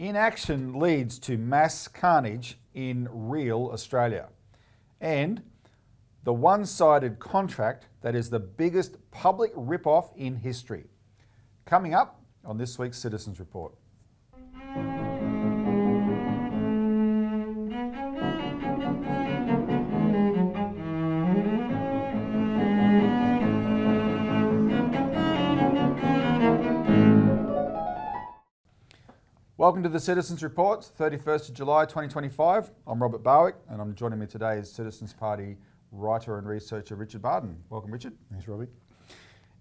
Inaction leads to mass carnage in real Australia. And the one-sided contract that is the biggest public rip-off in history. Coming up on this week's Citizens Report. Welcome to the Citizens Report, 31st of July 2025. I'm Robert Barwick, and I'm joining me today is Citizens Party writer and researcher Richard Bardon. Welcome, Richard. Thanks, Robbie.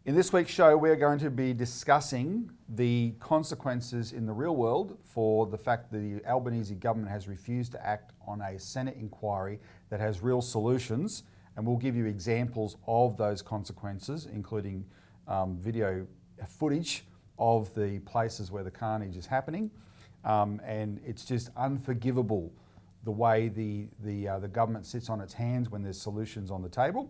In this week's show, we're going to be discussing the consequences in the real world for the fact that the Albanese government has refused to act on a Senate inquiry that has real solutions, and we'll give you examples of those consequences, including video footage of the places where the carnage is happening. And it's just unforgivable the way the government sits on its hands when there's solutions on the table.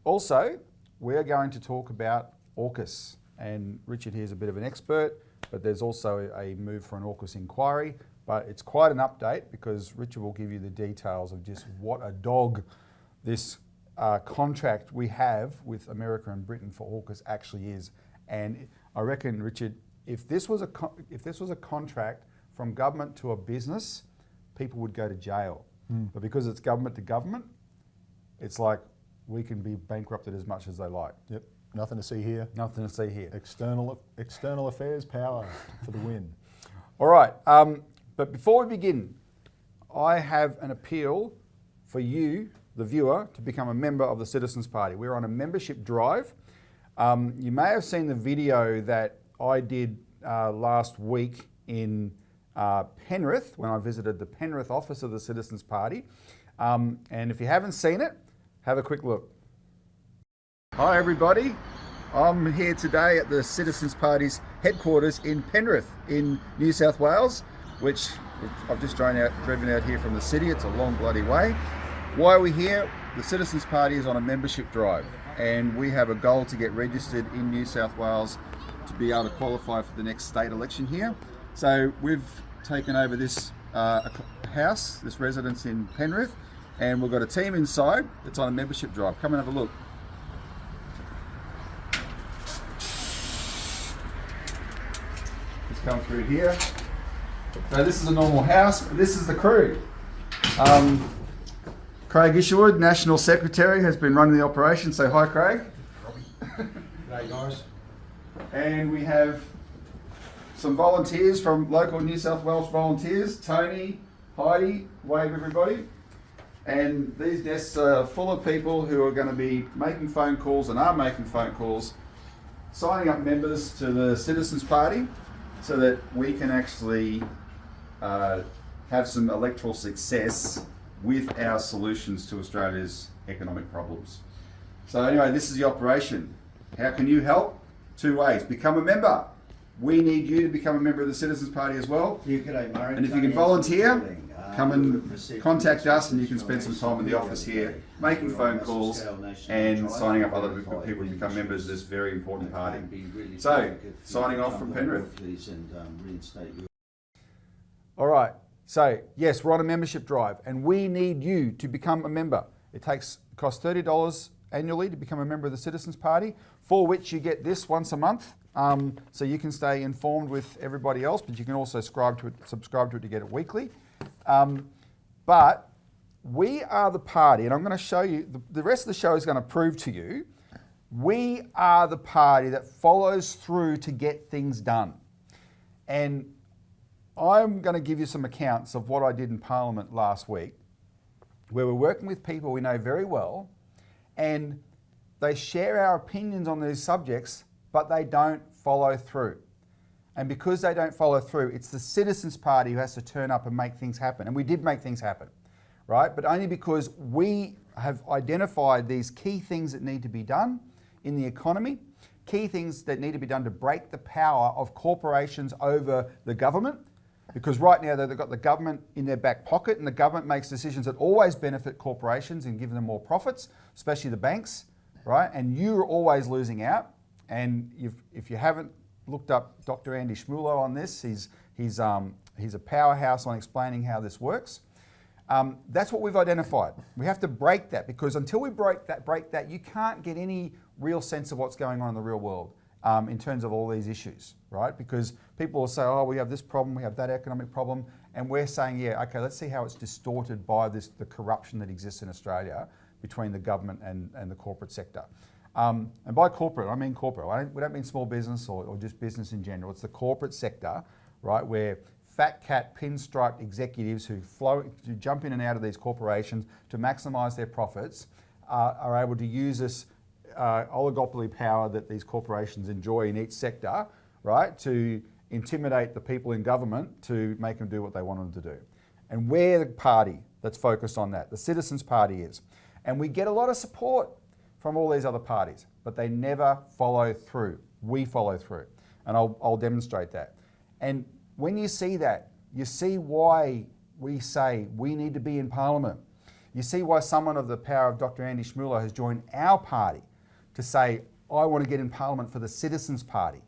Also, we're going to talk about AUKUS, and Richard here is a bit of an expert, but there's also a move for an AUKUS inquiry, but it's quite an update because Richard will give you the details of just what a dog this contract we have with America and Britain for AUKUS actually is. And I reckon, Richard, if this was a contract from government to a business, people would go to jail. But because it's government to government, it's like we can be bankrupted as much as they like. Yep, nothing to see here. Nothing to see here. External affairs power for the win. All right, but before we begin, I have an appeal for you, the viewer, to become a member of the Citizens Party. We're on a membership drive. You may have seen the video that I did last week in Penrith when I visited the Penrith office of the Citizens Party. And if you haven't seen it, have a quick look. Hi everybody, I'm here today at the Citizens Party's headquarters in Penrith in New South Wales, which I've just driven out here from the city. It's a long bloody way. Why are we here? The Citizens Party is on a membership drive, and we have a goal to get registered in New South Wales to be able to qualify for the next state election here. So we've taken over this house, this residence in Penrith, and we've got a team inside that's on a membership drive. Come and have a look. Just come through here. So this is a normal house. This is the crew. Craig Isherwood, National Secretary, has been running the operation. Say hi, Craig. Hey guys. And we have some volunteers from local New South Wales volunteers. Tony, Heidi, wave everybody. And these desks are full of people who are going to be making phone calls and are making phone calls, signing up members to the Citizens Party so that we can actually have some electoral success with our solutions to Australia's economic problems. So anyway, this is the operation. How can you help? 2 ways. Become a member. We need you to become a member of the Citizens Party as well. G'day, Murray. And if you can volunteer, come and contact us and you can spend some time in the office here making phone calls and signing up other people to become members of this very important party. So, signing off from Penrith. All right. So, yes, we're on a membership drive and we need you to become a member. It costs $30 annually to become a member of the Citizens Party, for which you get this once a month. So you can stay informed with everybody else, but you can also subscribe to it to get it weekly. But we are the party, and I'm going to show you, the rest of the show is going to prove to you, we are the party that follows through to get things done. And I'm going to give you some accounts of what I did in Parliament last week, where we're working with people we know very well, and they share our opinions on these subjects, but they don't follow through. And because they don't follow through, it's the Citizens Party who has to turn up and make things happen. And we did make things happen, right? But only because we have identified these key things that need to be done in the economy, key things that need to be done to break the power of corporations over the government. Because right now they've got the government in their back pocket, and the government makes decisions that always benefit corporations and give them more profits, especially the banks, right? And you're always losing out. And if you haven't looked up Dr. Andy Schmulo on this. He's a powerhouse on explaining how this works. That's what we've identified. We have to break that, because until we break that, you can't get any real sense of what's going on in the real world in terms of all these issues, right? Because people will say, oh, we have this problem, we have that economic problem, and we're saying, yeah, okay, let's see how it's distorted by the corruption that exists in Australia between the government and the corporate sector. And by corporate, I mean corporate. We don't mean small business or just business in general. It's the corporate sector, right, where fat cat pinstriped executives who jump in and out of these corporations to maximise their profits are able to use this oligopoly power that these corporations enjoy in each sector, right, to intimidate the people in government to make them do what they want them to do. And we're the party that's focused on that. The Citizens Party is. And we get a lot of support from all these other parties, but they never follow through. We follow through. And I'll demonstrate that. And when you see that, you see why we say we need to be in Parliament. You see why someone of the power of Dr. Andy Schmulo has joined our party to say, I want to get in Parliament for the Citizens Party,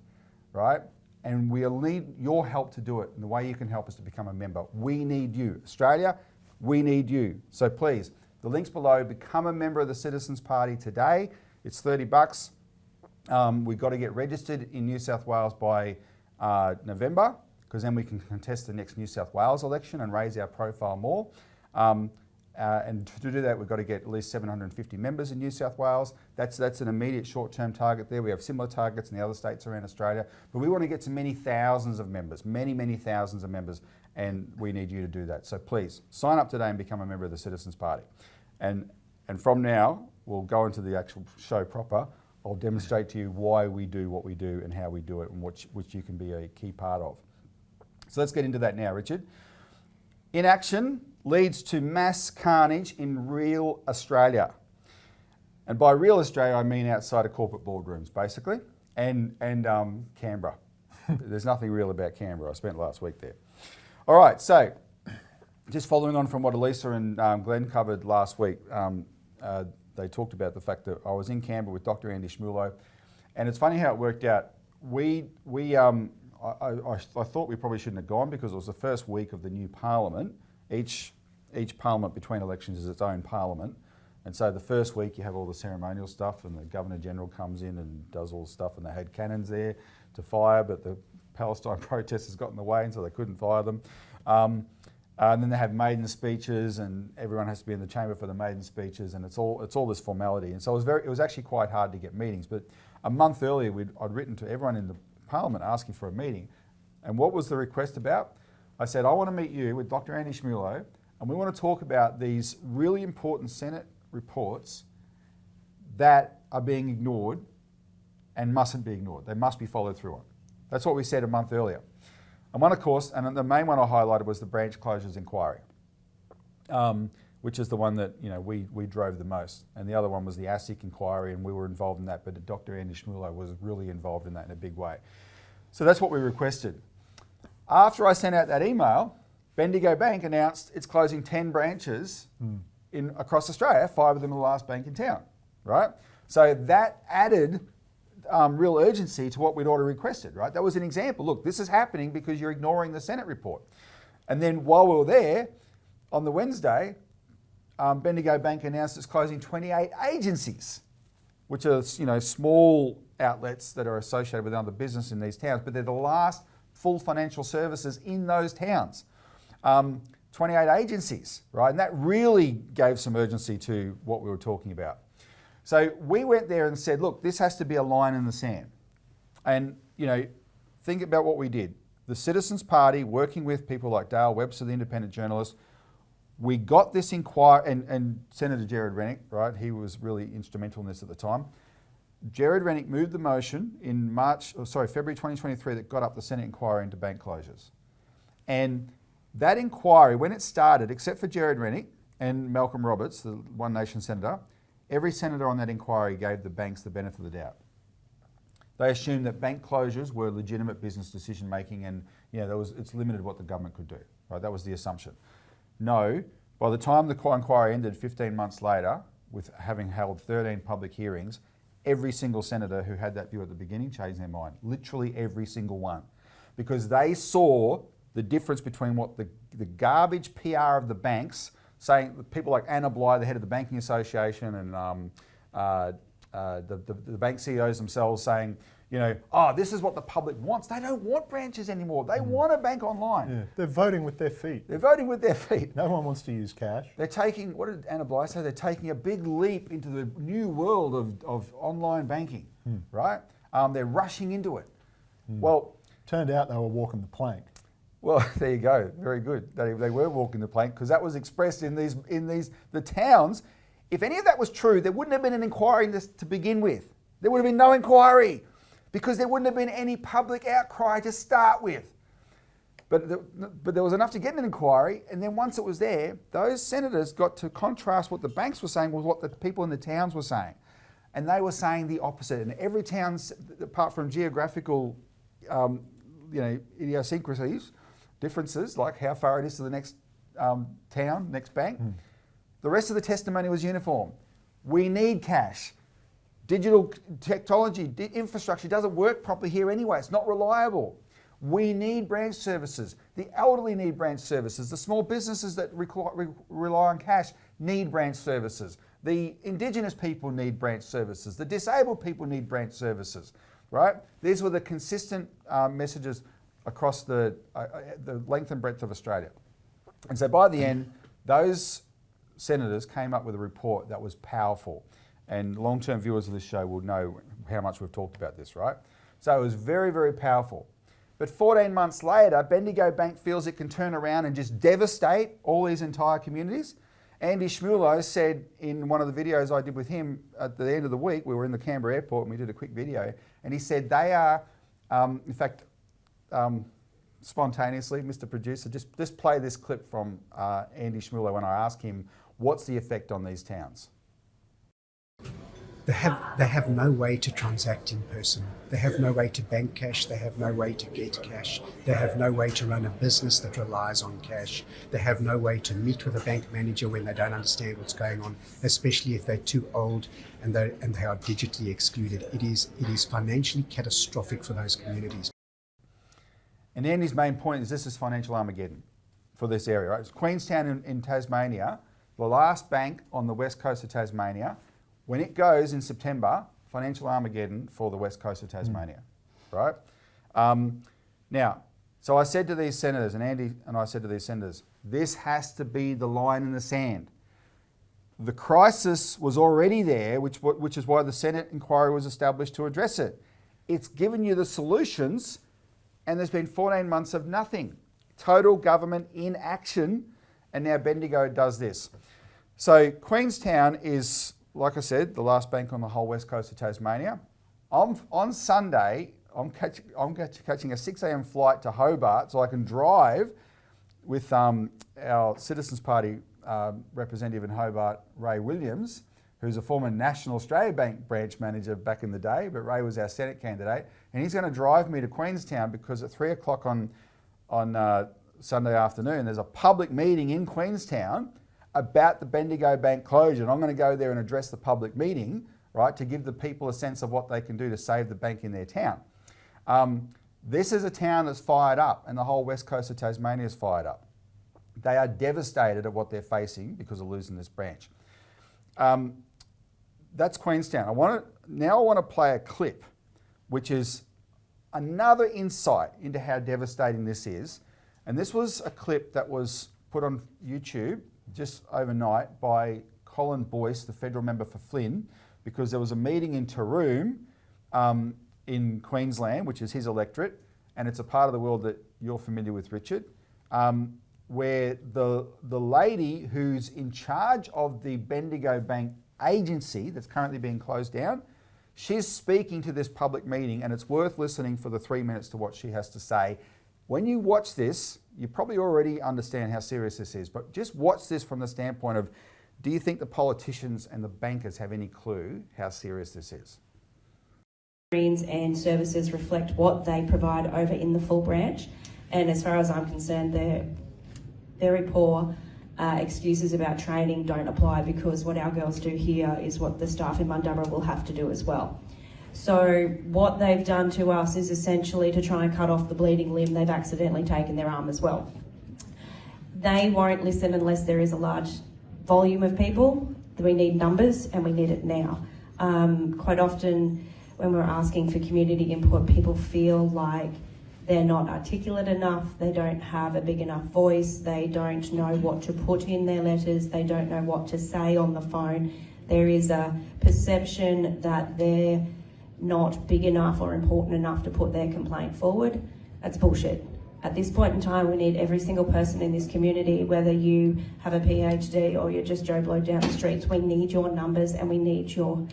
right? And we'll need your help to do it. And the way you can help is to become a member. We need you. Australia, we need you. So please, the link's below. Become a member of the Citizens Party today. It's $30. We've got to get registered in New South Wales by November, because then we can contest the next New South Wales election and raise our profile more. And to do that, we've got to get at least 750 members in New South Wales. That's an immediate short-term target there. We have similar targets in the other states around Australia, but we want to get to many thousands of members, many thousands of members, and we need you to do that. So please, sign up today and become a member of the Citizens Party. And from now, we'll go into the actual show proper. I'll demonstrate to you why we do what we do and how we do it, and which you can be a key part of. So let's get into that now, Richard. Inaction leads to mass carnage in real Australia. And by real Australia, I mean outside of corporate boardrooms, basically, and Canberra. There's nothing real about Canberra. I spent last week there. All right, so just following on from what Elisa and Glenn covered last week, they talked about the fact that I was in Canberra with Dr. Andy Schmulo, and it's funny how it worked out. I thought we probably shouldn't have gone, because it was the first week of the new parliament. Each parliament between elections is its own parliament. And so the first week you have all the ceremonial stuff, and the Governor-General comes in and does all the stuff, and they had cannons there to fire, but the Palestine protesters got in the way, and so they couldn't fire them. And then they have maiden speeches, and everyone has to be in the chamber for the maiden speeches, and it's all this formality. And so it was actually quite hard to get meetings. But a month earlier, I'd written to everyone in the Parliament asking for a meeting. And what was the request about? I said, I want to meet you with Dr. Andy Schmulo, and we want to talk about these really important Senate reports that are being ignored and mustn't be ignored. They must be followed through on. That's what we said a month earlier. And one, of course, and the main one I highlighted was the branch closures inquiry, which is the one that we drove the most. And the other one was the ASIC inquiry, and we were involved in that, but Dr. Andy Schmulo was really involved in that in a big way. So that's what we requested. After I sent out that email, Bendigo Bank announced it's closing 10 branches across Australia, 5 of them are the last bank in town, right? So that added real urgency to what we'd already requested, right? That was an example. Look, this is happening because you're ignoring the Senate report. And then while we were there, on the Wednesday, Bendigo Bank announced it's closing 28 agencies, which are small outlets that are associated with other business in these towns, but they're the last full financial services in those towns. 28 agencies, right? And that really gave some urgency to what we were talking about. So we went there and said, look, this has to be a line in the sand. And, think about what we did. The Citizens Party, working with people like Dale Webster, the independent journalist, we got this inquiry, and Senator Gerard Rennick, right? He was really instrumental in this at the time. Gerard Rennick moved the motion in February 2023 that got up the Senate inquiry into bank closures. And that inquiry, when it started, except for Gerard Rennick and Malcolm Roberts, the One Nation senator, every senator on that inquiry gave the banks the benefit of the doubt. They assumed that bank closures were legitimate business decision making, and it's limited what the government could do. Right? That was the assumption. No, by the time the inquiry ended 15 months later, with having held 13 public hearings, every single senator who had that view at the beginning changed their mind. Literally every single one. Because they saw the difference between what the garbage PR of the banks, saying people like Anna Bligh, the head of the Banking Association, and the bank CEOs themselves saying, you know, oh, this is what the public wants. They don't want branches anymore. They want a bank online. Yeah, they're voting with their feet. They're voting with their feet. No one wants to use cash. They're taking, what did Anna Bligh say? They're taking a big leap into the new world of online banking, right? They're rushing into it. Well, Turned out they were walking the plank. well, there you go. Very good. They were walking the plank because that was expressed in the towns. If any of that was true, there wouldn't have been an inquiry to begin with. There would have been no inquiry because there wouldn't have been any public outcry to start with. But there was enough to get an inquiry, and then once it was there, those senators got to contrast what the banks were saying with what the people in the towns were saying. And they were saying the opposite. And every town, apart from geographical idiosyncrasies, differences, like how far it is to the next town, next bank, the rest of the testimony was uniform. We need cash. Digital technology, infrastructure doesn't work properly here anyway. It's not reliable. We need branch services. The elderly need branch services. The small businesses that rely on cash need branch services. The Indigenous people need branch services. The disabled people need branch services, right? These were the consistent messages across the length and breadth of Australia. And so by the end, those senators came up with a report that was powerful. And long-term viewers of this show will know how much we've talked about this, right? So it was very, very powerful. But 14 months later, Bendigo Bank feels it can turn around and just devastate all these entire communities. Andy Schmulo said in one of the videos I did with him at the end of the week, we were in the Canberra airport and we did a quick video, and he said they are, in fact, spontaneously, Mr. Producer, just play this clip from Andy Schmulo when I asked him, what's the effect on these towns? They have no way to transact in person. They have no way to bank cash. They have no way to get cash. They have no way to run a business that relies on cash. They have no way to meet with a bank manager when they don't understand what's going on, especially if they're too old and they are digitally excluded. It is financially catastrophic for those communities. And Andy's main point is this is financial Armageddon for this area, right? It's Queenstown in Tasmania, the last bank on the west coast of Tasmania. When it goes in September, financial Armageddon for the west coast of Tasmania, right? Now, so I said to these senators, and Andy and I said to these senators, this has to be the line in the sand. The crisis was already there, which is why the Senate inquiry was established to address it. It's given you the solutions, and there's been 14 months of nothing. Total government inaction, and now Bendigo does this. So Queenstown is, like I said, the last bank on the whole west coast of Tasmania. On Sunday, I'm catching a 6 a.m. flight to Hobart so I can drive with our Citizens Party representative in Hobart, Ray Williams, who's a former National Australia Bank branch manager back in the day, but Ray was our Senate candidate, and he's going to drive me to Queenstown because at 3 o'clock on Sunday afternoon, there's a public meeting in Queenstown about the Bendigo Bank closure. And I'm going to go there and address the public meeting, right, to give the people a sense of what they can do to save the bank in their town. This is a town that's fired up, and the whole west coast of Tasmania is fired up. They are devastated at what they're facing because of losing this branch. That's Queenstown. I want to play a clip, which is another insight into how devastating this is. And this was a clip that was put on YouTube just overnight by Colin Boyce, the federal member for Flynn, because there was a meeting in Taroom in Queensland, which is his electorate, and it's a part of the world that you're familiar with, Richard, where the lady who's in charge of the Bendigo Bank agency that's currently being closed down, she's speaking to this public meeting, and it's worth listening for the 3 minutes to what she has to say. When you watch this, you probably already understand how serious this is, but just watch this from the standpoint of, do you think the politicians and the bankers have any clue how serious this is? And services reflect what they provide over in the full branch, and as far as I'm concerned, they're very poor excuses about training don't apply, because what our girls do here is what the staff in Mundubbera will have to do as well. So what they've done to us is essentially to try and cut off the bleeding limb. They've accidentally taken their arm as well. They won't listen unless there is a large volume of people. We need numbers, and we need it now. Quite often when we're asking for community input, people feel like they're not articulate enough, they don't have a big enough voice, they don't know what to put in their letters, they don't know what to say on the phone. There is a perception that they're not big enough or important enough to put their complaint forward. That's bullshit. At this point in time, we need every single person in this community, whether you have a PhD or you're just Joe Blow down the streets, we need your numbers, and we need your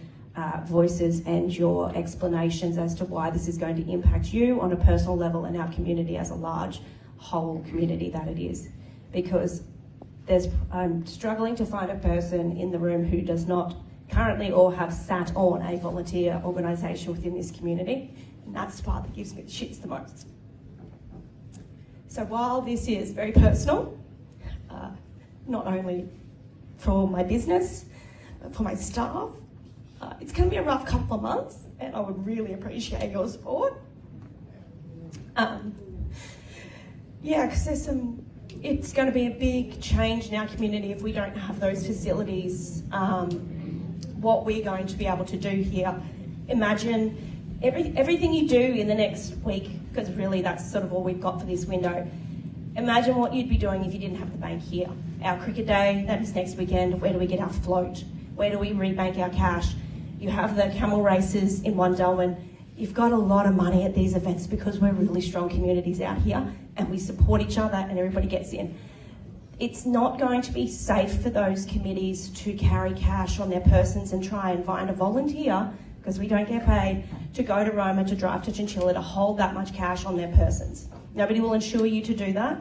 voices and your explanations as to why this is going to impact you on a personal level and our community as a large whole community that it is. Because I'm struggling to find a person in the room who does not currently or have sat on a volunteer organisation within this community, and that's the part that gives me the shits the most. So while this is very personal, not only for my business, but for my staff, it's going to be a rough couple of months, and I would really appreciate your support. Yeah, because it's going to be a big change in our community if we don't have those facilities. What we're going to be able to do here, imagine everything you do in the next week, because really that's sort of all we've got for this window. Imagine what you'd be doing if you didn't have the bank here. Our cricket day, that is next weekend. Where do we get our float? Where do we rebank our cash? You have the camel races in Wundarwin. You've got a lot of money at these events because we're really strong communities out here, and we support each other and everybody gets in. It's not going to be safe for those committees to carry cash on their persons and try and find a volunteer, because we don't get paid, to go to Roma, to drive to Chinchilla, to hold that much cash on their persons. Nobody will insure you to do that.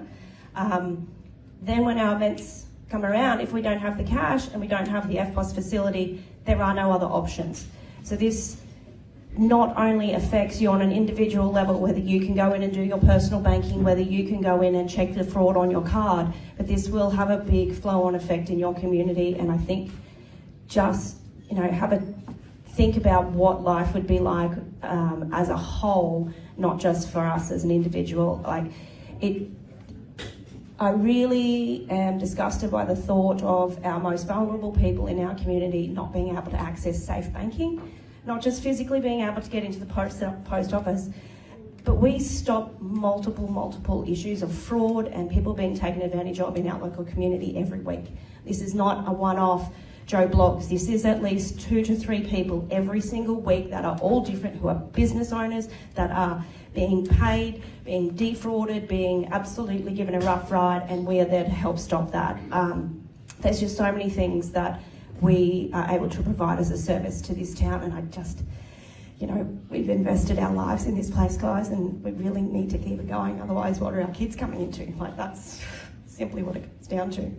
Then when our events come around, if we don't have the cash and we don't have the FPOS facility, there are no other options. So this not only affects you on an individual level, whether you can go in and do your personal banking, whether you can go in and check the fraud on your card, but this will have a big flow-on effect in your community. And I think just, have a think about what life would be like as a whole, not just for us as an individual. I really am disgusted by the thought of our most vulnerable people in our community not being able to access safe banking. Not just physically being able to get into the post office, but we stop multiple issues of fraud and people being taken advantage of in our local community every week. This is not a one-off Joe Bloggs. This is at least 2 to 3 people every single week that are all different, who are business owners, that are being paid, being defrauded, being absolutely given a rough ride, and we are there to help stop that. There's just so many things that we are able to provide as a service to this town, and I just, we've invested our lives in this place, guys, and we really need to keep it going. Otherwise, what are our kids coming into? That's simply what it comes down to.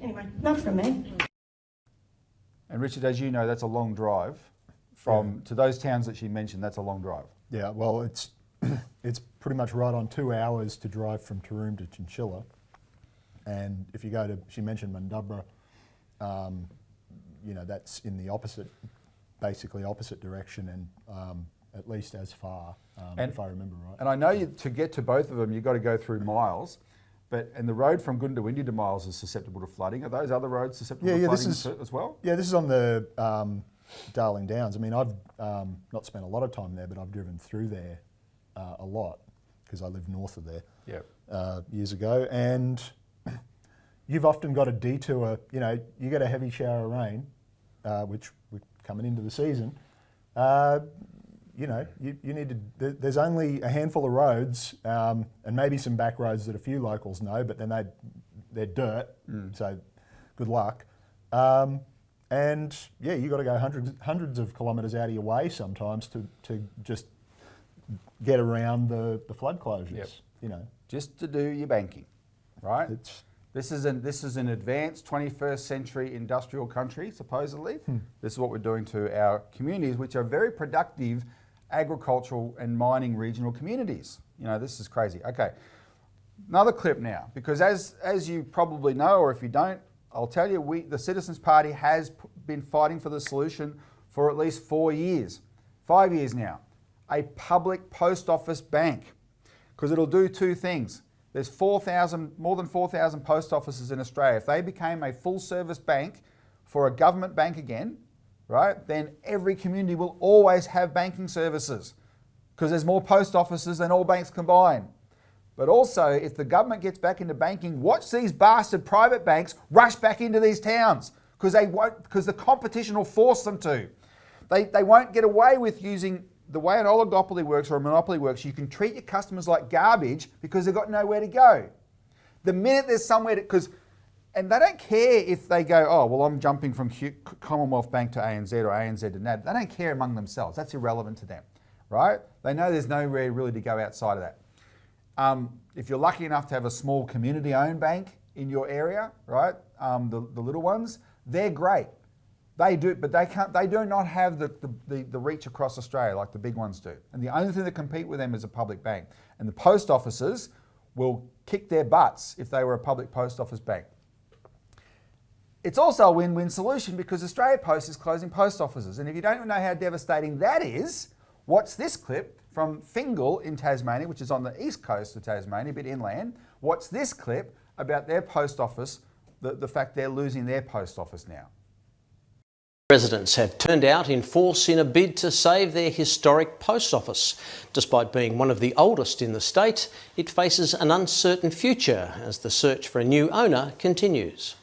Anyway, enough from me. And Richard, as you know, that's a long drive to those towns that she mentioned. That's a long drive. Yeah, well, it's pretty much right on 2 hours to drive from Taroom to Chinchilla. And if you go to, she mentioned Mundubbera, that's in the basically opposite direction, and at least as far, if I remember right. And I know to get to both of them, you've got to go through Miles, and the road from Goondiwindi to Miles is susceptible to flooding. Are those other roads susceptible to flooding as well? Yeah, this is on the Darling Downs. I mean, I've not spent a lot of time there, but I've driven through there a lot because I lived north of there years ago. And you've often got a detour. You get a heavy shower of rain, which we're coming into the season. You need to. There's only a handful of roads, and maybe some back roads that a few locals know, but then they're dirt, so good luck. And yeah, you got to go hundreds of kilometres out of your way sometimes to just get around the flood closures. Yep. Just to do your banking, right? This is an advanced 21st century industrial country, supposedly. This is what we're doing to our communities, which are very productive agricultural and mining regional communities. This is crazy. Okay, Another clip now, because as you probably know, or if you don't, I'll tell you, the Citizens Party has been fighting for the solution for at least 4 years, 5 years now. A public post office bank, because it'll do two things. There's more than 4,000 post offices in Australia. If they became a full service bank for a government bank again, right, then every community will always have banking services because there's more post offices than all banks combined. But also, if the government gets back into banking, watch these bastard private banks rush back into these towns because the competition will force them to. They won't get away with using the way an oligopoly works or a monopoly works. You can treat your customers like garbage because they've got nowhere to go. The minute there's somewhere to, and they don't care if they go, oh, well, I'm jumping from Commonwealth Bank to ANZ or ANZ to NAB. They don't care among themselves. That's irrelevant to them, right? They know there's nowhere really to go outside of that. If you're lucky enough to have a small community-owned bank in your area, right, the little ones, they're great. They do, but they do not have the reach across Australia like the big ones do. And the only thing that compete with them is a public bank. And the post offices will kick their butts if they were a public post office bank. It's also a win-win solution because Australia Post is closing post offices. And if you don't know how devastating that is, watch this clip from Fingal in Tasmania, which is on the east coast of Tasmania, a bit inland. Watch this clip about their post office, the fact they're losing their post office now. Residents have turned out in force in a bid to save their historic post office. Despite being one of the oldest in the state, it faces an uncertain future as the search for a new owner continues.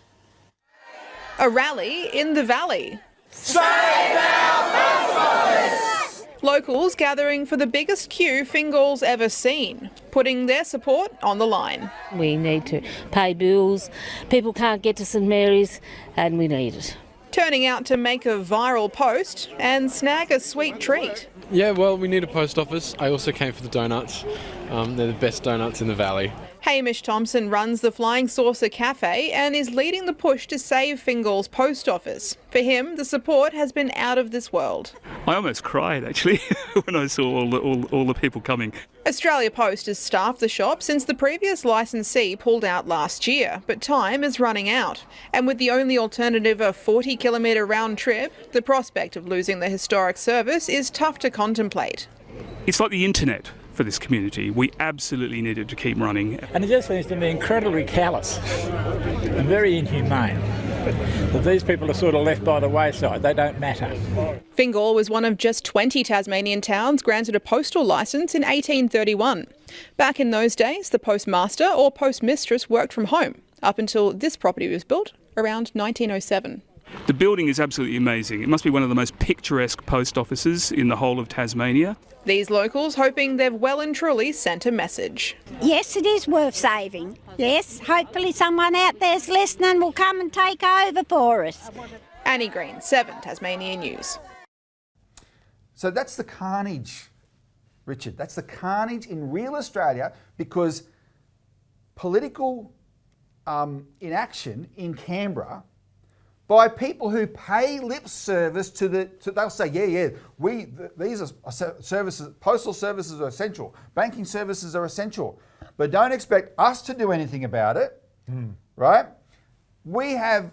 A rally in the valley. Save our post office! Locals gathering for the biggest queue Fingal's ever seen, putting their support on the line. We need to pay bills, people can't get to St Mary's, and we need it. Turning out to make a viral post and snag a sweet treat. Yeah, well, we need a post office. I also came for the donuts. They're the best donuts in the valley. Hamish Thompson runs the Flying Saucer Cafe and is leading the push to save Fingal's post office. For him, the support has been out of this world. I almost cried, actually, when I saw all the people coming. Australia Post has staffed the shop since the previous licensee pulled out last year, but time is running out. And with the only alternative a 40-kilometre round trip, the prospect of losing the historic service is tough to contemplate. It's like the internet for this community. We absolutely needed to keep running. And it just seems to me incredibly callous and very inhumane that these people are sort of left by the wayside. They don't matter. Fingal was one of just 20 Tasmanian towns granted a postal licence in 1831. Back in those days, the postmaster or postmistress worked from home, up until this property was built around 1907. The building is absolutely amazing. It must be one of the most picturesque post offices in the whole of Tasmania. These locals hoping they've well and truly sent a message. Yes, it is worth saving. Yes, hopefully someone out there's listening will come and take over for us. Annie Green, 7 Tasmanian News. So that's the carnage, Richard. That's the carnage in real Australia because political inaction in Canberra by people who pay lip service to they'll say, these are services, postal services are essential, banking services are essential, but don't expect us to do anything about it, right? We have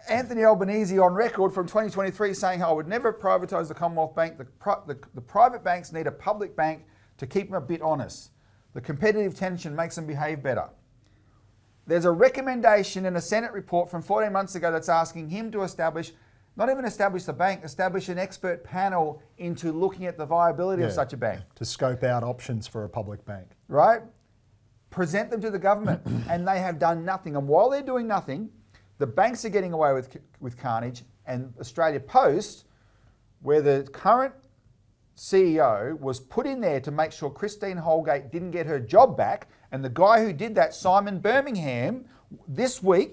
Anthony Albanese on record from 2023 saying, I would never privatise the Commonwealth Bank. The private banks need a public bank to keep them a bit honest. The competitive tension makes them behave better. There's a recommendation in a Senate report from 14 months ago that's asking him to not even establish the bank, establish an expert panel into looking at the viability of such a bank. To scope out options for a public bank. Right? Present them to the government and they have done nothing. And while they're doing nothing, the banks are getting away with carnage, and Australia Post, where the current CEO was put in there to make sure Christine Holgate didn't get her job back. And the guy who did that, Simon Birmingham,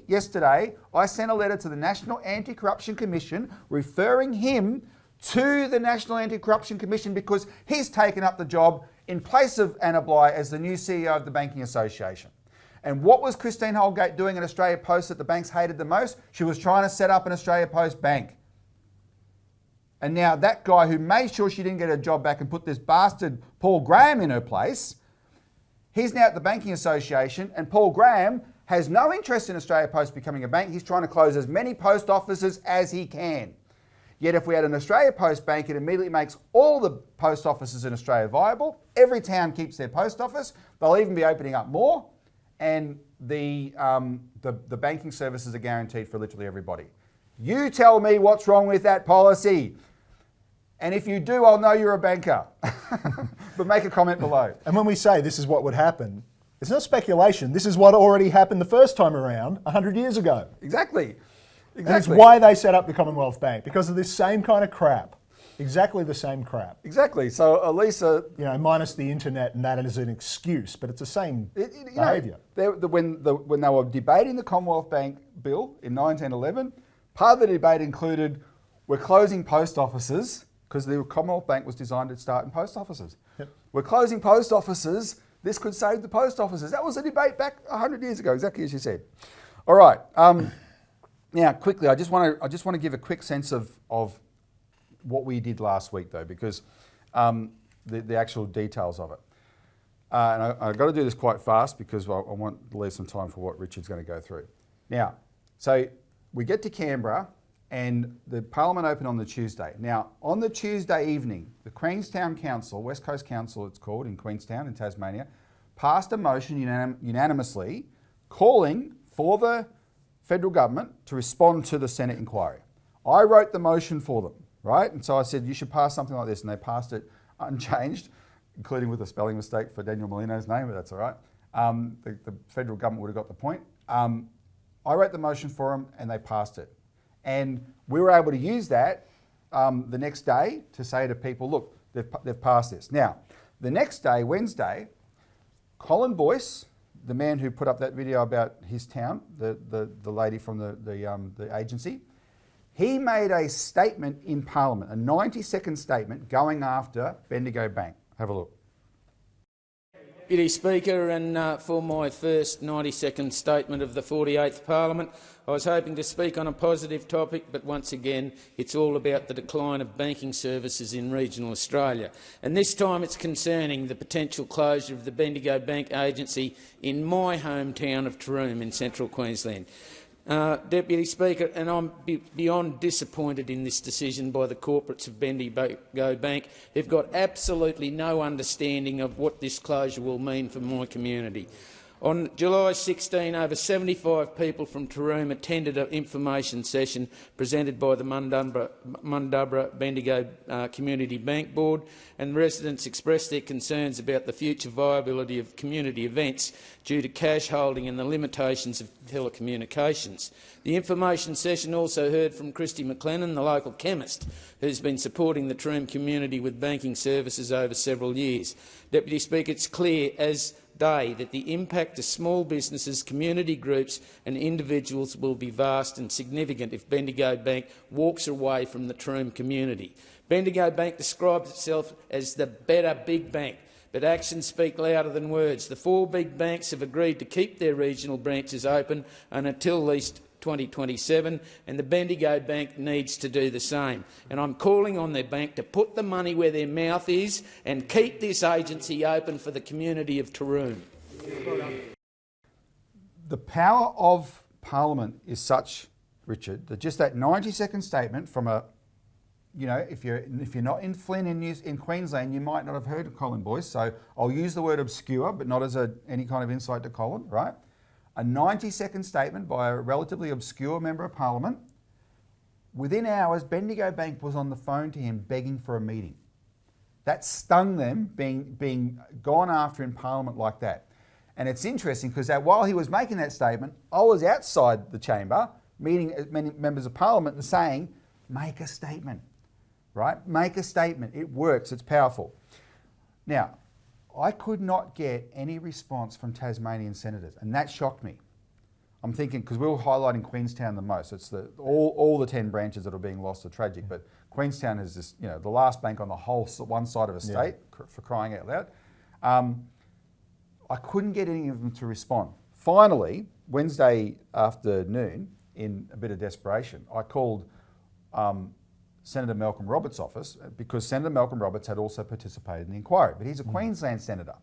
yesterday, I sent a letter to the National Anti-Corruption Commission referring him to the National Anti-Corruption Commission because he's taken up the job in place of Anna Bligh as the new CEO of the Banking Association. And what was Christine Holgate doing at Australia Post that the banks hated the most? She was trying to set up an Australia Post bank. And now that guy who made sure she didn't get her job back and put this bastard Paul Graham in her place He's now at the Banking Association, and Paul Graham has no interest in Australia Post becoming a bank. He's trying to close as many post offices as he can. Yet if we had an Australia Post bank, it immediately makes all the post offices in Australia viable. Every town keeps their post office. They'll even be opening up more, and the banking services are guaranteed for literally everybody. You tell me what's wrong with that policy. And if you do, I'll know you're a banker. But make a comment below. And when we say this is what would happen, it's not speculation. This is what already happened the first time around 100 years ago. Exactly. And it's why they set up the Commonwealth Bank, because of this same kind of crap. Exactly the same crap. Exactly. So Elisa, minus the internet and that as an excuse, but it's the same behaviour. When they were debating the Commonwealth Bank bill in 1911, part of the debate included we're closing post offices because the Commonwealth Bank was designed to start in post offices. Yep. We're closing post offices. This could save the post offices. That was a debate back 100 years ago, exactly as you said. All right. Now, quickly, I just want to give a quick sense of what we did last week, though, because the actual details of it. And I've got to do this quite fast because I want to leave some time for what Richard's going to go through. Now, so we get to Canberra and the Parliament opened on the Tuesday. Now, on the Tuesday evening, the Queenstown Council, West Coast Council it's called, in Queenstown in Tasmania, passed a motion unanimously calling for the federal government to respond to the Senate inquiry. I wrote the motion for them, right? And so I said, you should pass something like this, and they passed it unchanged, including with a spelling mistake for Daniel Molino's name, but that's all right. The federal government would have got the point. I wrote the motion for them, and they passed it. And we were able to use that the next day to say to people, look, they've passed this. Now, the next day, Wednesday, Colin Boyce, the man who put up that video about his town, the lady from the agency, he made a statement in Parliament, a 90-second statement going after Bendigo Bank. Have a look. Deputy Speaker, and for my first 90-second statement of the 48th Parliament, I was hoping to speak on a positive topic, but once again it's all about the decline of banking services in regional Australia. And this time it's concerning the potential closure of the Bendigo Bank agency in my hometown of Taroom in central Queensland. Deputy Speaker, and I'm beyond disappointed in this decision by the corporates of Bendigo Bank, who've got absolutely no understanding of what this closure will mean for my community. On July 16, over 75 people from Taroom attended an information session presented by the Mundubbera Bendigo Community Bank Board, and residents expressed their concerns about the future viability of community events due to cash holding and the limitations of telecommunications. The information session also heard from Christy McLennan, the local chemist, who's been supporting the Taroom community with banking services over several years. Deputy Speaker, it's clear as day that the impact to small businesses, community groups and individuals will be vast and significant if Bendigo Bank walks away from the Taroom community. Bendigo Bank describes itself as the better big bank, but actions speak louder than words. The four big banks have agreed to keep their regional branches open until at least 2027, and the Bendigo Bank needs to do the same. And I'm calling on their bank to put the money where their mouth is and keep this agency open for the community of Taroom. The power of Parliament is such, Richard, that just that 90-second statement from a, if you're not in Flynn in Queensland, you might not have heard of Colin Boyce. So I'll use the word obscure, but not as any kind of insight to Colin, right? A 90-second statement by a relatively obscure member of Parliament. Within hours, Bendigo Bank was on the phone to him begging for a meeting. That stung them, being gone after in Parliament like that. And it's interesting because while he was making that statement, I was outside the chamber meeting many members of Parliament and saying, make a statement, right? Make a statement. It works. It's powerful. Now, I could not get any response from Tasmanian senators, and that shocked me. I'm thinking, because we were highlighting Queenstown the most. It's all the 10 branches that are being lost are tragic, but Queenstown is this, the last bank on the whole one side of a state, for crying out loud. I couldn't get any of them to respond. Finally, Wednesday afternoon, in a bit of desperation, I called Senator Malcolm Roberts' office, because Senator Malcolm Roberts had also participated in the inquiry, but he's a Queensland senator.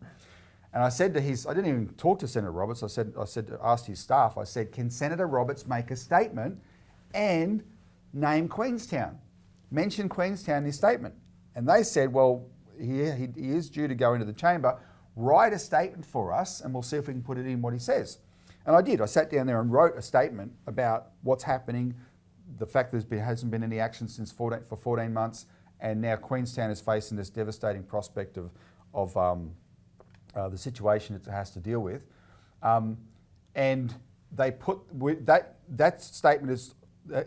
And I said to I didn't even talk to Senator Roberts. Asked his staff, I said, can Senator Roberts make a statement and name Queenstown? Mention Queenstown in his statement. And they said, well, he is due to go into the chamber. Write a statement for us and we'll see if we can put it in what he says. And I did. I sat down there and wrote a statement about what's happening, the fact that there hasn't been any action for 14 months, and now Queenstown is facing this devastating prospect of the situation it has to deal with. And they put that statement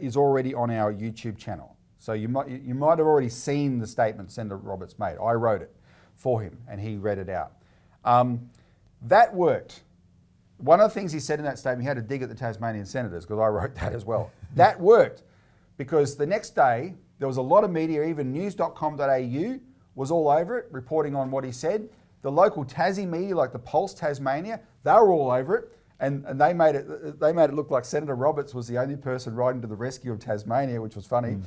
is already on our YouTube channel. So you might have already seen the statement Senator Roberts made. I wrote it for him and he read it out. That worked. One of the things he said in that statement, he had to dig at the Tasmanian senators, because I wrote that as well. That worked, because the next day there was a lot of media, even news.com.au was all over it, reporting on what he said. The local Tassie media, like the Pulse Tasmania, they were all over it, and they made it look like Senator Roberts was the only person riding to the rescue of Tasmania, which was funny.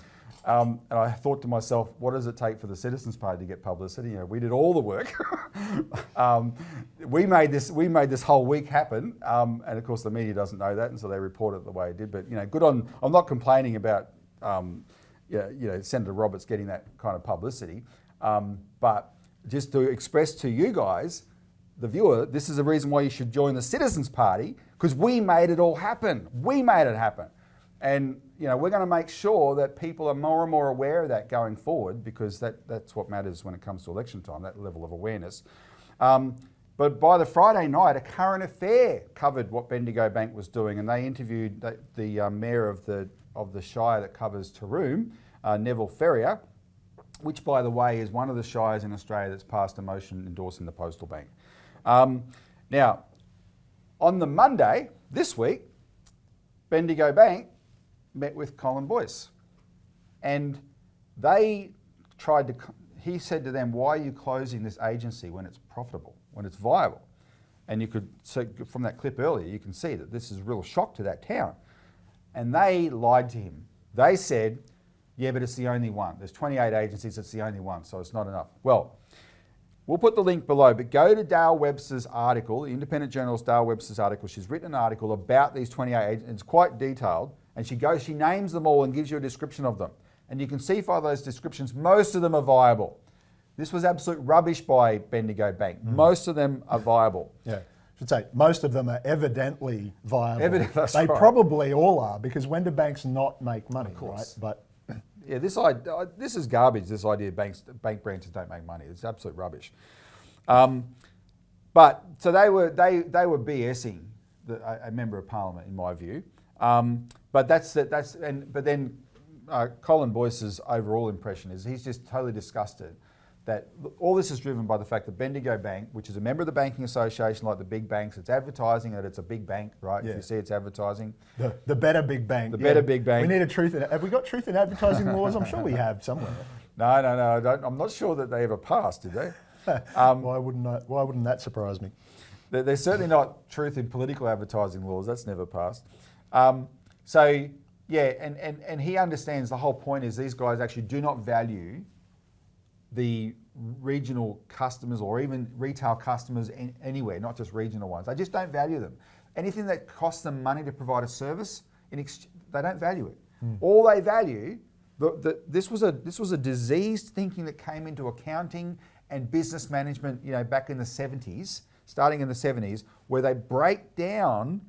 And I thought to myself, what does it take for the Citizens Party to get publicity? You know, we did all the work. We made this whole week happen, and of course the media doesn't know that, and so they report it the way it did. But you know, good on. I'm not complaining about Senator Roberts getting that kind of publicity, but just to express to you guys, the viewer, this is the reason why you should join the Citizens Party, because we made it all happen. We made it happen. And you know, we're going to make sure that people are more and more aware of that going forward, because that's what matters when it comes to election time, that level of awareness. But by the Friday night, a current affair covered what Bendigo Bank was doing, and they interviewed the mayor of the shire that covers Taroom, Neville Ferrier, which, by the way, is one of the shires in Australia that's passed a motion endorsing the postal bank. Now, on the Monday this week, Bendigo Bank met with Colin Boyce, and they tried to. He said to them, "Why are you closing this agency when it's profitable, when it's viable?" And you could see from that clip earlier, you can see that this is a real shock to that town. And they lied to him. They said, "Yeah, but it's the only one. There's 28 agencies. It's the only one, so it's not enough." Well, we'll put the link below, but go to Dale Webster's article, the Independent Journal's Dale Webster's article. She's written an article about these 28 agencies. It's quite detailed. And she names them all and gives you a description of them. And you can see by those descriptions, most of them are viable. This was absolute rubbish by Bendigo Bank. Most of them are viable. Yeah, I should say, most of them are evidently viable. That's they right. Probably all are, because when do banks not make money, right? But yeah, this is garbage, this idea bank branches don't make money. It's absolute rubbish. But so they were BSing a member of parliament, in my view. But then Colin Boyce's overall impression is he's just totally disgusted that all this is driven by the fact that Bendigo Bank, which is a member of the banking association like the big banks, it's advertising that it's a big bank, right? Yeah. If you see it's advertising. The better big bank. The better big bank. We need have we got truth in advertising laws? I'm sure we have somewhere. No, I'm not sure that they ever passed, did they? Why wouldn't that surprise me? There's certainly not truth in political advertising laws. That's never passed. So yeah, and he understands the whole point is these guys actually do not value the regional customers or even retail customers anywhere, not just regional ones. They just don't value them. Anything that costs them money to provide a service, they don't value it. All they value, this was a diseased thinking that came into accounting and business management, you know, back in the 70s, starting in the 70s, where they break down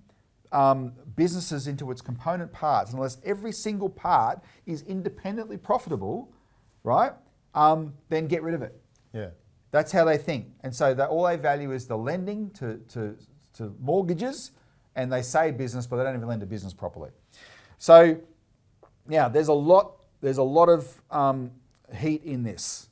businesses into its component parts. Unless every single part is independently profitable, right? Then get rid of it. Yeah, that's how they think. And so all they value is the lending to mortgages, and they say business, but they don't even lend to business properly. So now there's a lot of heat in this,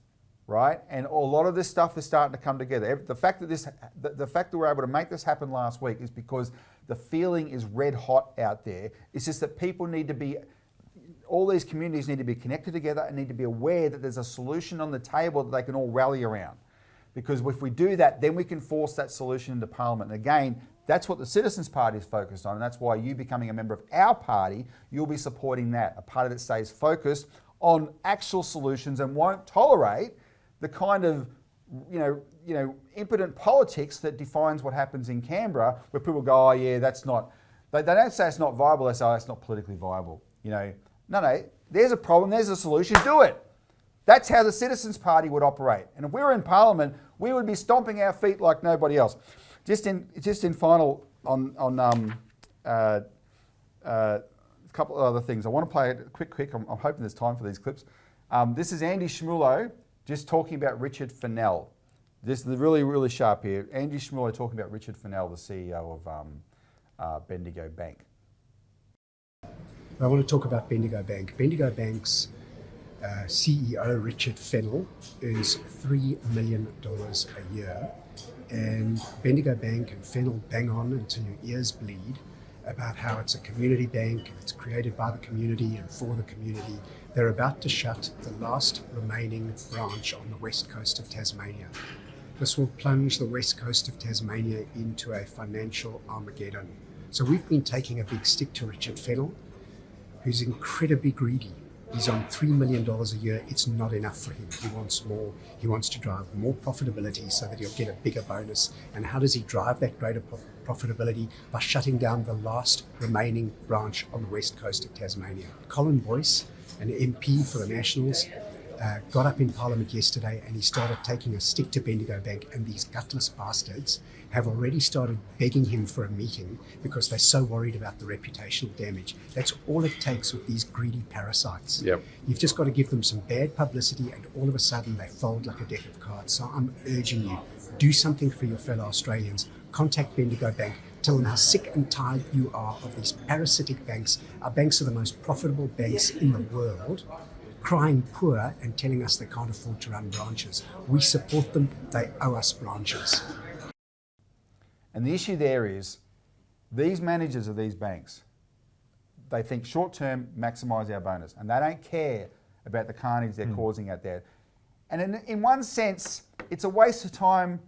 right? And a lot of this stuff is starting to come together. The fact that we're able to make this happen last week is because the feeling is red hot out there. It's just that people need to be. All these communities need to be connected together and need to be aware that there's a solution on the table that they can all rally around. Because if we do that, then we can force that solution into Parliament. And again, that's what the Citizens Party is focused on, and that's why you becoming a member of our party, you'll be supporting that, a party that stays focused on actual solutions and won't tolerate the kind of impotent politics that defines what happens in Canberra, where people go, oh yeah, that's not. They don't say it's not viable. They say, oh, it's not politically viable. No. There's a problem. There's a solution. Do it. That's how the Citizens Party would operate. And if we were in Parliament, we would be stomping our feet like nobody else. Just in final on a couple of other things. I want to play it quick. I'm hoping there's time for these clips. This is Andy Schmulo just talking about Richard Fennell. This is really, really sharp here. Andy Schmulo talking about Richard Fennell, the CEO of Bendigo Bank. I want to talk about Bendigo Bank. Bendigo Bank's CEO, Richard Fennell, earns $3 million a year. And Bendigo Bank and Fennell bang on until your ears bleed about how it's a community bank, it's created by the community and for the community. They're about to shut the last remaining branch on the west coast of Tasmania. This will plunge the west coast of Tasmania into a financial Armageddon. So we've been taking a big stick to Richard Fennell, who's incredibly greedy. He's on $3 million a year. It's not enough for him. He wants more. He wants to drive more profitability so that he'll get a bigger bonus. And how does he drive that greater profitability? By shutting down the last remaining branch on the west coast of Tasmania. Colin Boyce, an MP for the Nationals, got up in Parliament yesterday and he started taking a stick to Bendigo Bank, and these gutless bastards have already started begging him for a meeting because they're so worried about the reputational damage. That's all it takes with these greedy parasites. Yep. You've just got to give them some bad publicity and all of a sudden they fold like a deck of cards. So I'm urging you, do something for your fellow Australians. Contact Bendigo Bank. Tell them how sick and tired you are of these parasitic banks. Our banks are the most profitable banks in the world, crying poor and telling us they can't afford to run branches. We support them. They owe us branches. And the issue there is, these managers of these banks, they think short-term, maximise our bonus, and they don't care about the carnage they're causing out there. And in one sense, it's a waste of time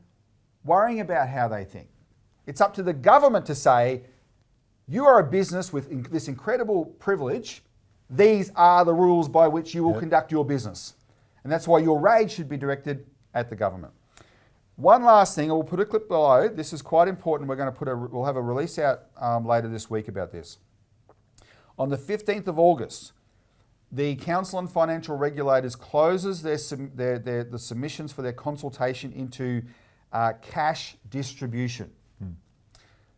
worrying about how they think. It's up to the government to say, you are a business with this incredible privilege. These are the rules by which you will conduct your business. And that's why your rage should be directed at the government. One last thing, I will put a clip below. This is quite important. We'll have a release out later this week about this. On the 15th of August, the Council on Financial Regulators closes the submissions for their consultation into cash distribution.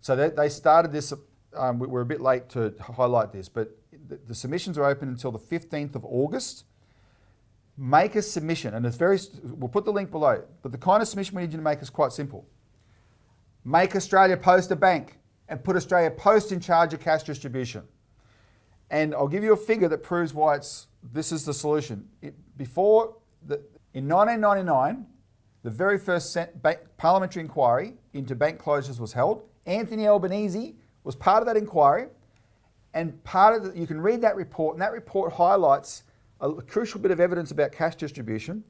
So they started this, we're a bit late to highlight this, but the submissions are open until the 15th of August. Make a submission, and we'll put the link below, but the kind of submission we need you to make is quite simple. Make Australia Post a bank and put Australia Post in charge of cash distribution. And I'll give you a figure that proves why this is the solution. In 1999, the very first parliamentary inquiry into bank closures was held. Anthony Albanese was part of that inquiry, and you can read that report, and that report highlights a crucial bit of evidence about cash distribution,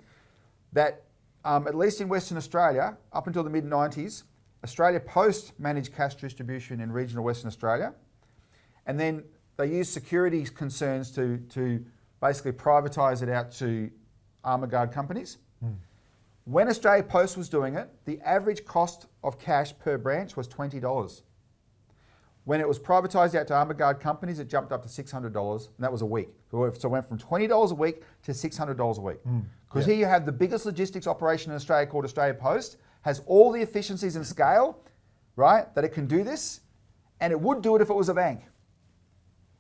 that at least in Western Australia, up until the mid-90s, Australia Post managed cash distribution in regional Western Australia, and then they used security concerns to basically privatise it out to armoured guard companies. When Australia Post was doing it, the average cost of cash per branch was $20. When it was privatised out to armoured guard companies, it jumped up to $600, and that was a week. So it went from $20 a week to $600 a week. Because here you have the biggest logistics operation in Australia called Australia Post, has all the efficiencies and scale, right, that it can do this, and it would do it if it was a bank.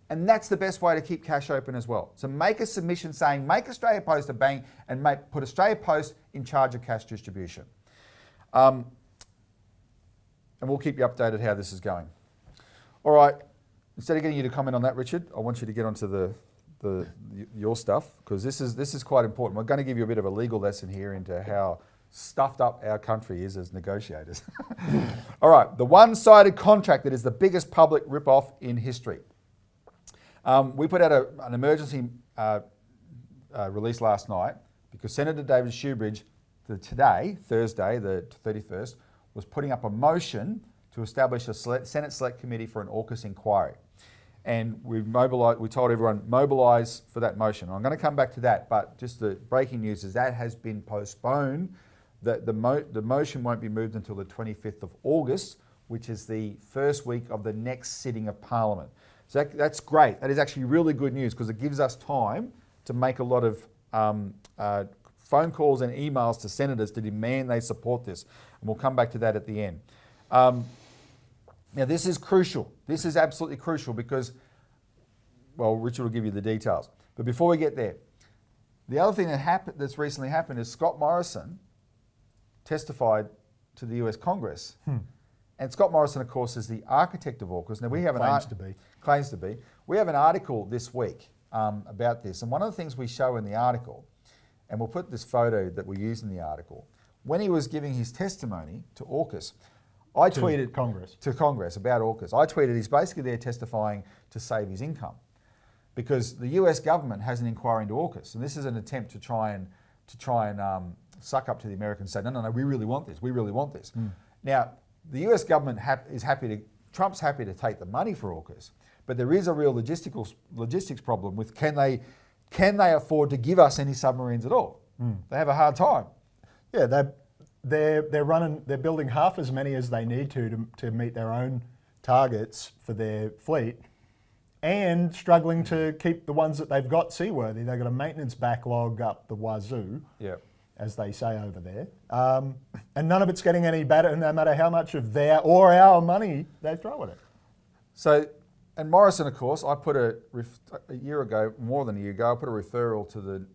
And that's the best way to keep cash open as well. So make a submission saying, make Australia Post a bank and put Australia Post in charge of cash distribution. And we'll keep you updated how this is going. All right, instead of getting you to comment on that, Richard, I want you to get onto your stuff, because this is quite important. We're going to give you a bit of a legal lesson here into how stuffed up our country is as negotiators. All right, the one-sided contract that is the biggest public rip-off in history. We put out an emergency release last night because Senator David Shoebridge today, Thursday the 31st, was putting up a motion to establish a Senate Select Committee for an AUKUS inquiry. And we told everyone, mobilise for that motion. I'm going to come back to that, but just the breaking news is that has been postponed the motion won't be moved until the 25th of August, which is the first week of the next sitting of Parliament. So that's great. That is actually really good news because it gives us time to make a lot of phone calls and emails to senators to demand they support this. And we'll come back to that at the end. Now, this is crucial. This is absolutely crucial because, well, Richard will give you the details. But before we get there, the other thing that's recently happened is Scott Morrison testified to the US Congress. And Scott Morrison, of course, is the architect of AUKUS. Now, we have claims to be. We have an article this week about this. And one of the things we show in the article, and we'll put this photo that we use in the article, when he was giving his testimony to AUKUS, I tweeted to Congress about AUKUS. I tweeted he's basically there testifying to save his income because the US government has an inquiry into AUKUS, and this is an attempt to try and suck up to the Americans and say, no, we really want this. We really want this. Now, the US government Trump's happy to take the money for AUKUS, but there is a real logistics problem with can they afford to give us any submarines at all? They have a hard time. Yeah, they're building half as many as they need to meet their own targets for their fleet, and struggling to keep the ones that they've got seaworthy. They've got a maintenance backlog up the wazoo, as they say over there, and none of it's getting any better, no matter how much of their or our money they throw at it. So, and Morrison, of course, I put more than a year ago, I put a referral to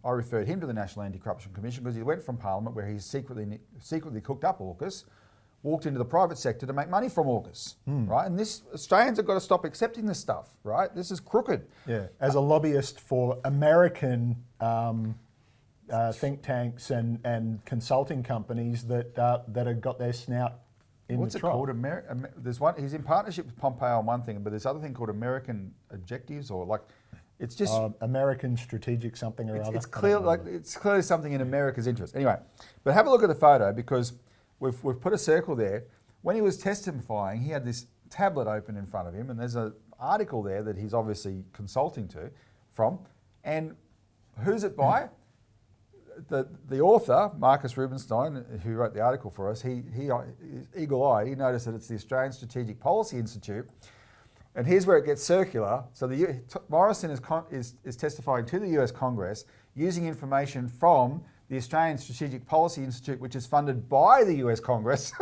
I referred him to the National Anti-Corruption Commission because he went from Parliament where he secretly cooked up AUKUS, walked into the private sector to make money from AUKUS, right? And Australians have got to stop accepting this stuff, right? This is crooked. Yeah, as a lobbyist for American think tanks and consulting companies that have got their snout in What's the it trough. called? There's one. He's in partnership with Pompeo on one thing, but there's other thing called American Objectives, or like, it's just American Strategic something or other. It's clearly something in America's interest. Anyway, but have a look at the photo because we've put a circle there. When he was testifying, he had this tablet open in front of him, and there's an article there that he's obviously consulting from, and who's it by? The author, Marcus Rubinstein, who wrote the article for us, he eagle-eyed, he noticed that it's the Australian Strategic Policy Institute. And here's where it gets circular. So Morrison is testifying to the US Congress using information from the Australian Strategic Policy Institute, which is funded by the US Congress,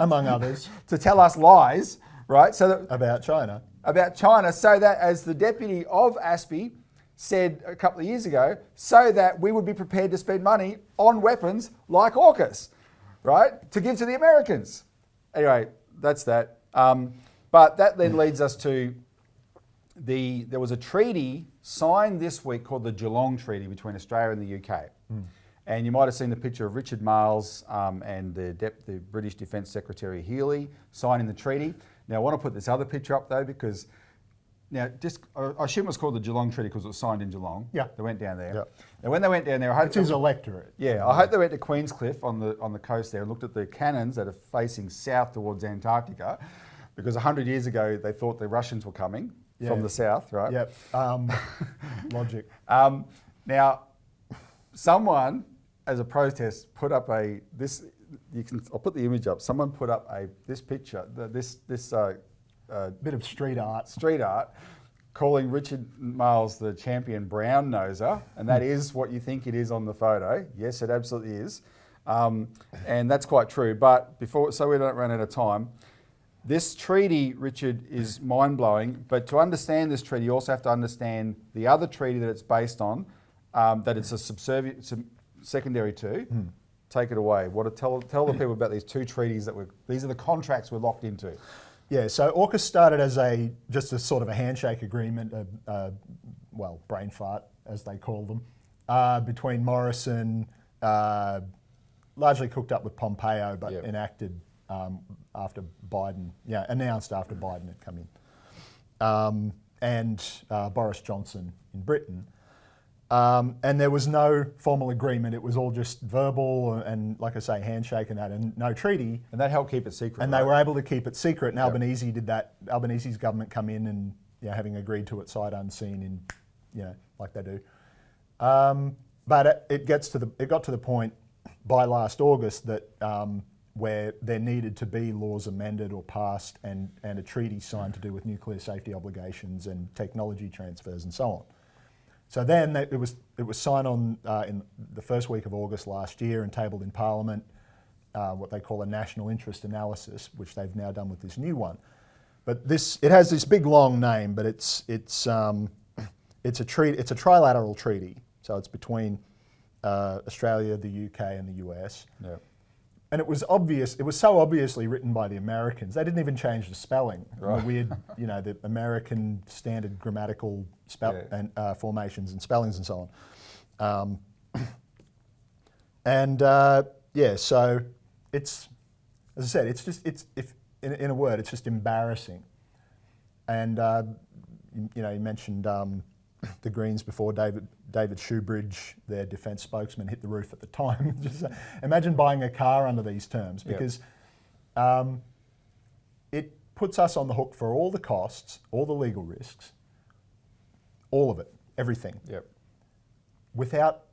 among others, to tell us lies, right? About China. About China, so that, as the deputy of ASPI said a couple of years ago, so that we would be prepared to spend money on weapons like AUKUS, right, to give to the Americans. Anyway, that's that. But that then leads us to there was a treaty signed this week called the Geelong Treaty between Australia and the UK. And you might have seen the picture of Richard Marles and the British Defence Secretary Healy signing the treaty. Now, I want to put this other picture up though, because I assume it was called the Geelong Treaty because it was signed in Geelong. Yeah. They went down there. Yep. And when they went down there, I hope it's his electorate. Yeah, I hope they went to Queenscliff on the coast there and looked at the cannons that are facing south towards Antarctica, because 100 years ago they thought the Russians were coming from the south, right? Yep. Logic. Now, someone, as a protest, put up I'll put the image up. Someone put up this picture, this bit of street art, calling Richard Marles the champion brown noser, and that is what you think it is on the photo. Yes, it absolutely is, and that's quite true. But so we don't run out of time, this treaty, Richard, is mind-blowing. But to understand this treaty, you also have to understand the other treaty that it's based on, that it's secondary to. Take it away. Tell the people about these two treaties these are the contracts we're locked into. Yeah, so AUKUS started as just a sort of a handshake agreement, brain fart, as they call them, between Morrison, largely cooked up with Pompeo, but enacted after Biden, announced after Biden had come in, and Boris Johnson in Britain. And there was no formal agreement. It was all just verbal and, like I say, handshake and that, and no treaty. And that helped keep it secret. And they were able to keep it secret. And Albanese did that. Albanese's government come in and, having agreed to it sight unseen, like they do. But it got to the point by last August that where there needed to be laws amended or passed and a treaty signed to do with nuclear safety obligations and technology transfers and so on. So then it was signed on in the first week of August last year and tabled in Parliament, what they call a national interest analysis, which they've now done with this new one. But it has this big long name, but it's a treaty. It's a trilateral treaty. So it's between Australia, the UK, and the US. Yep. And it was obvious. It was so obviously written by the Americans. They didn't even change the spelling. Right. The weird, the American standard grammatical and formations and spellings and so on. So it's, as I said, in a word, it's just embarrassing. And you mentioned the Greens before. David Shoebridge, their defence spokesman, hit the roof at the time. Just imagine buying a car under these terms, because it puts us on the hook for all the costs, all the legal risks, all of it, everything, without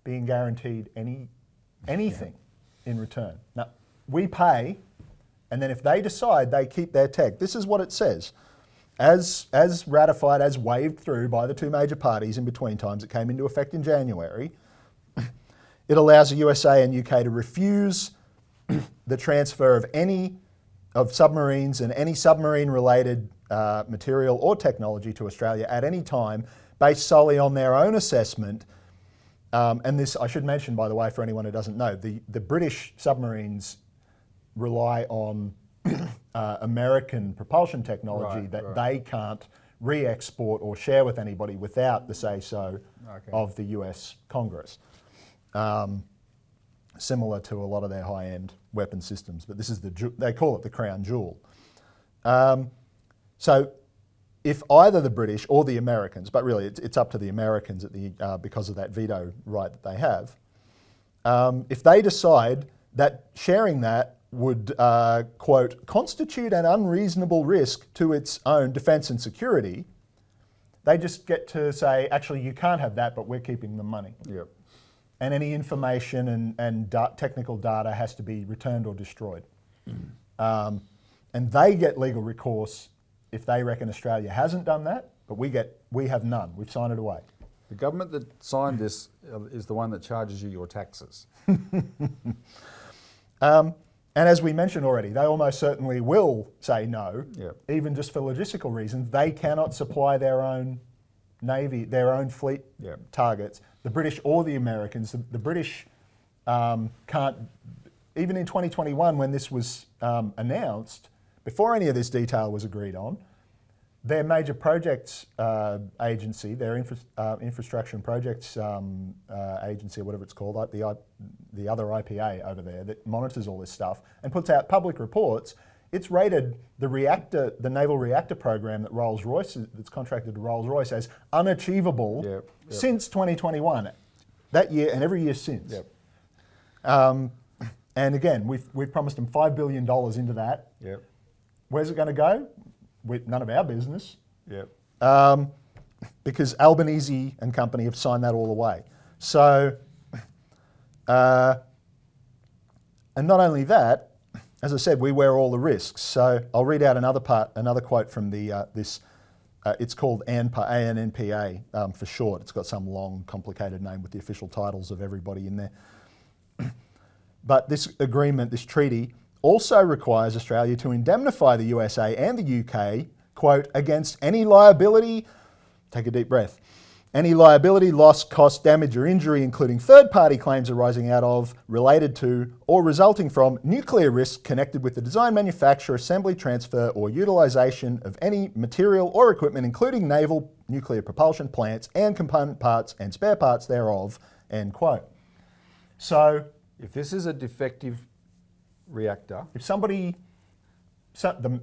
being guaranteed anything in return. Now, we pay, and then if they decide they keep their tech, this is what it says. As ratified, as waved through by the two major parties in between times, it came into effect in January, it allows the USA and UK to refuse the transfer of submarines and any submarine-related material or technology to Australia at any time, based solely on their own assessment. And this, I should mention, by the way, for anyone who doesn't know, the British submarines rely on American propulsion technology they can't re-export or share with anybody without the say-so of the US Congress. Similar to a lot of their high-end weapon systems, but this is they call it the crown jewel. So if either the British or the Americans, but really it's up to the Americans because of that veto right that they have, if they decide that sharing that would, quote, constitute an unreasonable risk to its own defence and security, they just get to say, actually, you can't have that, but we're keeping the money. Yep. And any information and technical data has to be returned or destroyed. And they get legal recourse if they reckon Australia hasn't done that, but we have none. We've signed it away. The government that signed this is the one that charges you your taxes. And as we mentioned already, they almost certainly will say no, even just for logistical reasons. They cannot supply their own navy, their own fleet targets. The British or the Americans, the British can't, even in 2021 when this was announced, before any of this detail was agreed on, their major projects agency, their infrastructure and projects agency, or whatever it's called, like the other IPA over there that monitors all this stuff and puts out public reports, it's rated the naval reactor program that Rolls-Royce, that's contracted to Rolls-Royce, as unachievable since 2021, that year and every year since. And again, we've promised them $5 billion into that. Where's it going to go? None of our business. Because Albanese and company have signed that all away. So, and not only that, as I said, we wear all the risks. So I'll read out another quote from this. It's called ANPA, ANNPA for short. It's got some long, complicated name with the official titles of everybody in there. But this agreement, this treaty, also requires Australia to indemnify the USA and the UK, quote, against any liability, take a deep breath, any liability, loss, cost, damage or injury, including third-party claims arising out of, related to, or resulting from nuclear risks connected with the design, manufacture, assembly, transfer or utilisation of any material or equipment, including naval nuclear propulsion plants and component parts and spare parts thereof, end quote. So, if this is a defective reactor, if somebody, someone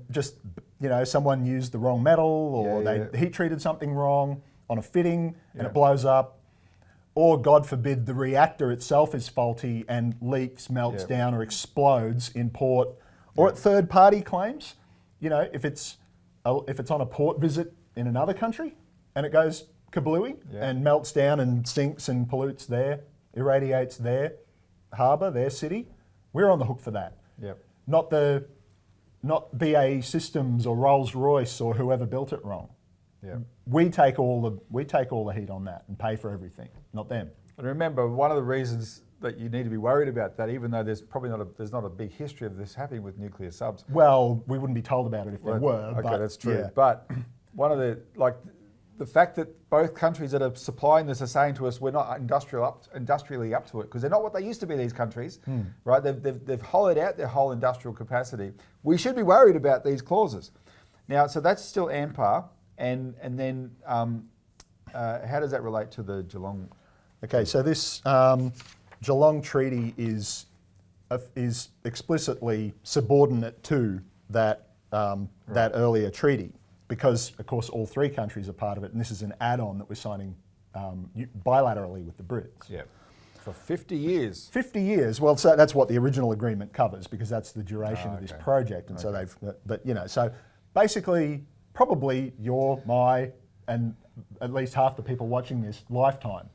used the wrong metal or they heat treated something wrong on a fitting and it blows up, or God forbid the reactor itself is faulty and leaks, melts down or explodes in port, or at third party claims, if it's on a port visit in another country and it goes kablooey and melts down and sinks and pollutes there, irradiates there, harbour, their city, we're on the hook for that. Yep. Not BAE Systems or Rolls-Royce or whoever built it wrong. Yep. We take all the heat on that and pay for everything, not them. And remember, one of the reasons that you need to be worried about that, even though there's probably not a big history of this happening with nuclear subs. Well, we wouldn't be told about it if there were. Okay, but, that's true. yeah. But one of the fact that both countries that are supplying this are saying to us we're not industrially up to it, because they're not what they used to be, these countries, right? They've hollowed out their whole industrial capacity. We should be worried about these clauses. Now, so that's still ANPAR, and then how does that relate to the Geelong? Okay, so this Geelong Treaty is explicitly subordinate to that that earlier treaty, because of course all three countries are part of it, and this is an add-on that we're signing bilaterally with the Brits. Yeah, for 50 years. 50 years. Well, so that's what the original agreement covers, because that's the duration of this project, and so they've. But you know, so basically, probably your, my, and at least half the people watching this lifetime.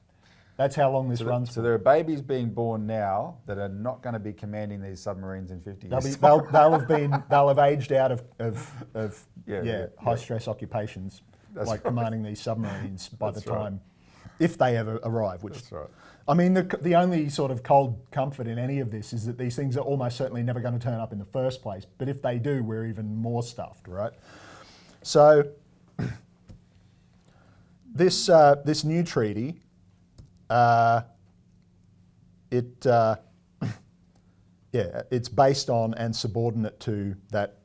That's how long this runs for. So there are babies being born now that are not going to be commanding these submarines in 50 years. They'll have aged out of high stress occupations, like commanding these submarines by the time, if they ever arrive. Which, that's right. I mean, the only sort of cold comfort in any of this is that these things are almost certainly never going to turn up in the first place. But if they do, we're even more stuffed, right? So this new treaty. It's based on and subordinate to that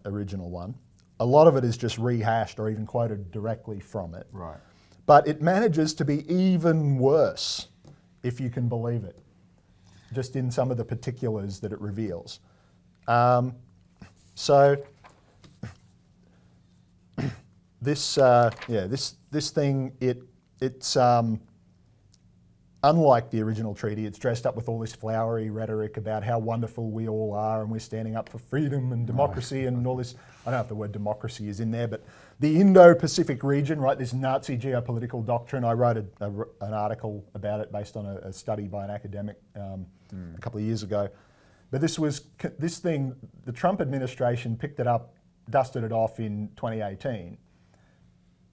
original one. A lot of it is just rehashed or even quoted directly from it. Right. But it manages to be even worse, if you can believe it, just in some of the particulars that it reveals. This thing, it's unlike the original treaty, it's dressed up with all this flowery rhetoric about how wonderful we all are and we're standing up for freedom and democracy and all this. I don't know if the word democracy is in there, but the Indo-Pacific region, right, this Nazi geopolitical doctrine, I wrote an article about it based on a study by an academic a couple of years ago. But this thing, the Trump administration picked it up, dusted it off in 2018.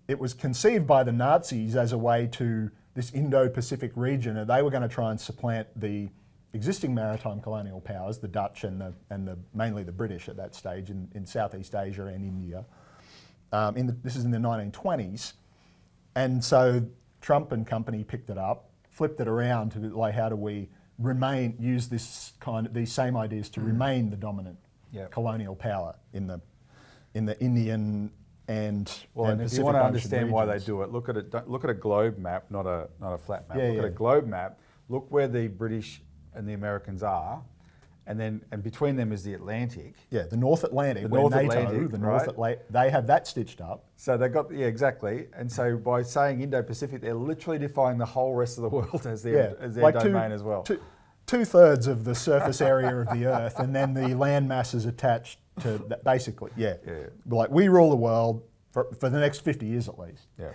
It was conceived by the Nazis as a way to this Indo-Pacific region, and they were going to try and supplant the existing maritime colonial powers, the Dutch and mainly the British at that stage in Southeast Asia and India. This is in the 1920s, and so Trump and company picked it up, flipped it around to like, how do we use these same ideas to remain the dominant colonial power in the Indian and if Pacific you want to Ocean understand why they regions. do it, look at a globe map, not a flat map. Look at Yeah. a globe map. Look where the British and the Americans are, and between them is the Atlantic. Yeah, the North Atlantic. They have that stitched up. So they got exactly, and so by saying Indo-Pacific, they're literally defining the whole rest of the world as their domain as well. Two-thirds of the surface area of the Earth, and then the land masses attached to that, basically. Like, we rule the world for the next 50 years at least. Yeah.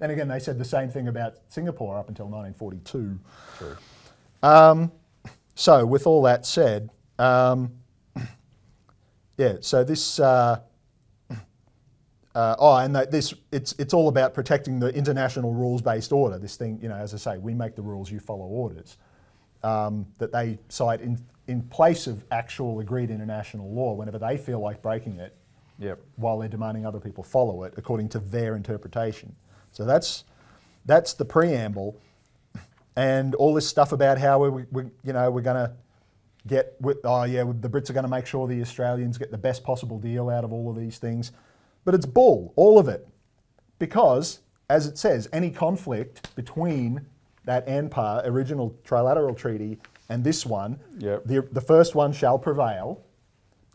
Then again, they said the same thing about Singapore up until 1942. True. So with all that said, so this. It's all about protecting the international rules-based order. This thing, as I say, we make the rules, you follow orders. That they cite in place of actual agreed international law whenever they feel like breaking it, while they're demanding other people follow it according to their interpretation. So that's the preamble, and all this stuff about how we're going to get the Brits are going to make sure the Australians get the best possible deal out of all of these things, but it's bull, all of it, because as it says, any conflict between that ANPAR original trilateral treaty and this one, the first one shall prevail,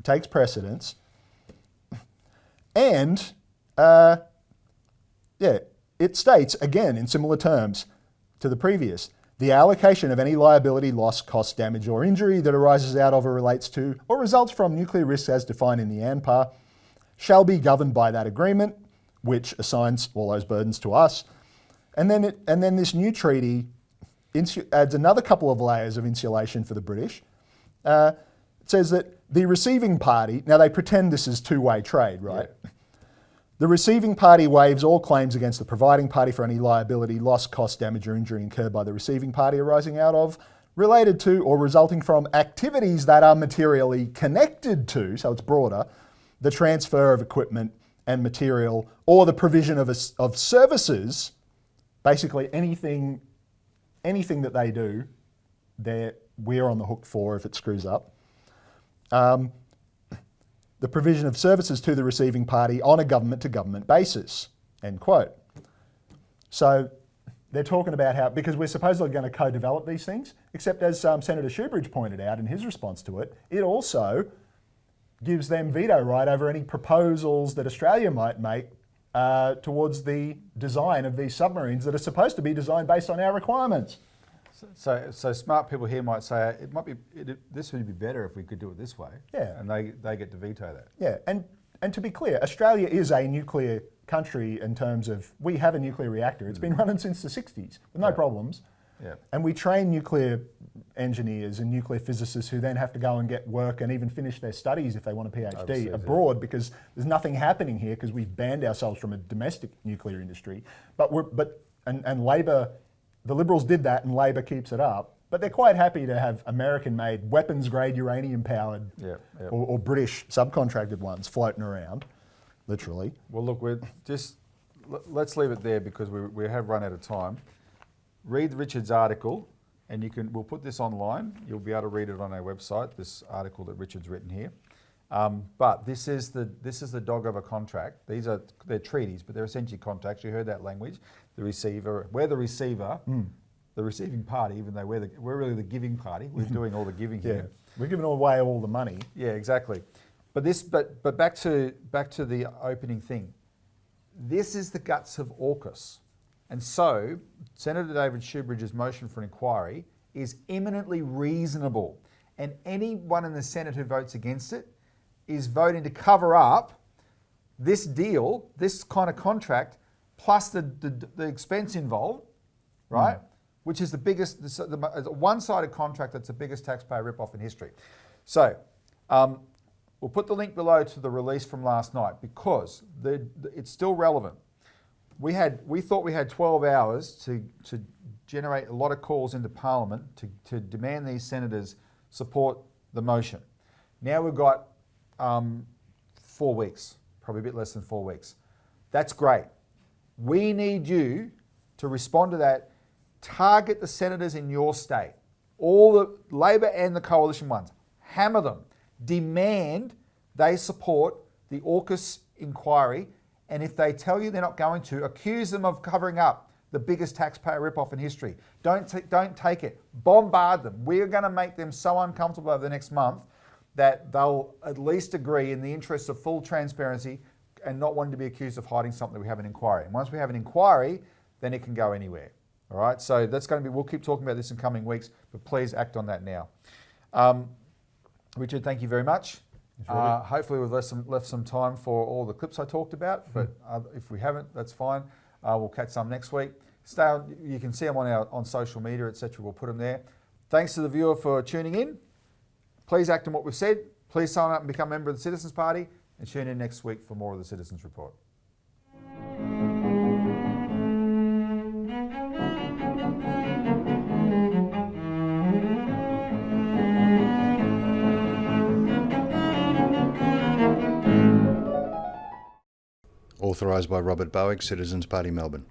takes precedence, and it states, again in similar terms to the previous, the allocation of any liability, loss, cost, damage or injury that arises out of or relates to or results from nuclear risks as defined in the ANPAR shall be governed by that agreement, which assigns all those burdens to us. And then this new treaty adds another couple of layers of insulation for the British. It says that the receiving party, now they pretend this is two-way trade, right? Yeah. The receiving party waives all claims against the providing party for any liability, loss, cost, damage or injury incurred by the receiving party arising out of, related to or resulting from activities that are materially connected to, so it's broader, the transfer of equipment and material or the provision of services, basically anything that they do, we're on the hook for if it screws up. The provision of services to the receiving party on a government-to-government basis, end quote. So they're talking about how, because we're supposedly going to co-develop these things, except as Senator Shoebridge pointed out in his response to it, it also gives them veto right over any proposals that Australia might make towards the design of these submarines that are supposed to be designed based on our requirements. So smart people here might say this would be better if we could do it this way. Yeah, and they get to veto that. Yeah, and to be clear, Australia is a nuclear country in terms of we have a nuclear reactor. It's been running since the 60s with no problems. Yeah. And we train nuclear engineers and nuclear physicists who then have to go and get work and even finish their studies if they want a PhD abroad because there's nothing happening here because we've banned ourselves from a domestic nuclear industry. And Labor. The Liberals did that and Labor keeps it up, but they're quite happy to have American-made, weapons-grade, uranium-powered or British subcontracted ones floating around, literally. Well, look, let's leave it there because we have run out of time. Read Richard's article, and we'll put this online. You'll be able to read it on our website, this article that Richard's written here. But this is the dog of a contract. They're treaties, but they're essentially contracts. You heard that language. The receiver, we're the receiver, the receiving party, even though we're really the giving party. We're doing all the giving here. We're giving away all the money. Yeah, exactly. But back to the opening thing. This is the guts of AUKUS. And so Senator David Shoebridge's motion for an inquiry is eminently reasonable. And anyone in the Senate who votes against it is voting to cover up this deal, this kind of contract, plus the expense involved, right? Which is the biggest, the one-sided contract that's the biggest taxpayer rip-off in history. So we'll put the link below to the release from last night because it's still relevant. We thought we had 12 hours to generate a lot of calls into Parliament to demand these senators support the motion. Now we've got 4 weeks, probably a bit less than 4 weeks. That's great. We need you to respond to that. Target the senators in your state, all the Labor and the coalition ones. Hammer them. Demand they support the AUKUS inquiry, and if they tell you they're not going to, accuse them of covering up the biggest taxpayer rip-off in history. Don't take it. Bombard them. We're going to make them so uncomfortable over the next month that they'll at least agree in the interest of full transparency and not wanting to be accused of hiding something. We have an inquiry. And once we have an inquiry, then it can go anywhere. All right, so that's going to be, we'll keep talking about this in coming weeks, but please act on that now. Richard, thank you very much. Hopefully we've left some time for all the clips I talked about, but if we haven't, that's fine. We'll catch some next week. Stay on, you can see them on social media, etc. We'll put them there. Thanks to the viewer for tuning in. Please act on what we've said. Please sign up and become a member of the Citizens Party, and tune in next week for more of the Citizens Report. Authorised by Robert Barwick, Citizens Party, Melbourne.